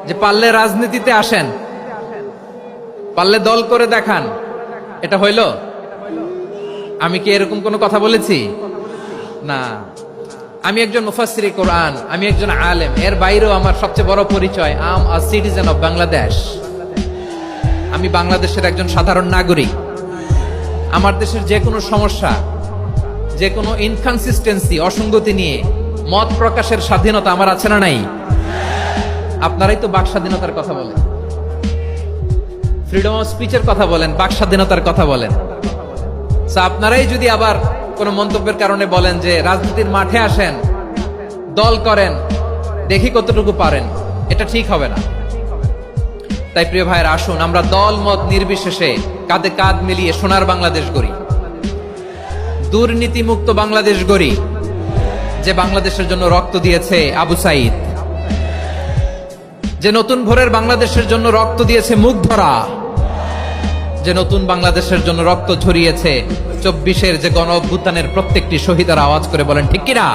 যে পারলে রাজনীতিতে আসেন, পারলে দল করে দেখান, এটা হইল? আমি কি এরকম কোনো কথা বলেছি? না। আমি একজন মুফাসসিরে কোরআন, আমি একজন আলেম, এর বাইরেও আমার সবচেয়ে বড় পরিচয় আম আ সিটিজেন অফ বাংলাদেশ। আমি বাংলাদেশের একজন সাধারণ নাগরিক। আমার দেশের যে কোনো সমস্যা, যে কোনো ইনকনসিস্টেন্সি, অসঙ্গতি নিয়ে মত প্রকাশের স্বাধীনতা আমার আছে না নাই? আপনারাই তো বাক স্বাধীনতার কথা বলেন, ফ্রিডম অফ স্পিচের কথা বলেন, বাক স্বাধীনতার কথা বলেন। আপনারাই যদি আবার কোন মন্তব্যের কারণে বলেন যে রাজনীতির মাঠে আসেন, দল করেন, দেখি কতটুকু পারেন, এটা ঠিক হবে না। তাই প্রিয় ভাইয়ের, আসুন আমরা দল মত নির্বিশেষে কাঁধে কাঁধ মিলিয়ে সোনার বাংলাদেশ গড়ি, দুর্নীতি মুক্ত বাংলাদেশ গড়ি, যে বাংলাদেশের জন্য রক্ত দিয়েছে আবু সাইদ, যে নতুন ভোরের বাংলাদেশের জন্য রক্ত দিয়েছে মুগ্ধরা, যে নতুন বাংলাদেশের জন্য রক্ত ঝরিয়েছে 24-এর যে গণ অভ্যুত্থানের প্রত্যেকটি শহীদের। আওয়াজ করে বলেন ঠিক কিনা?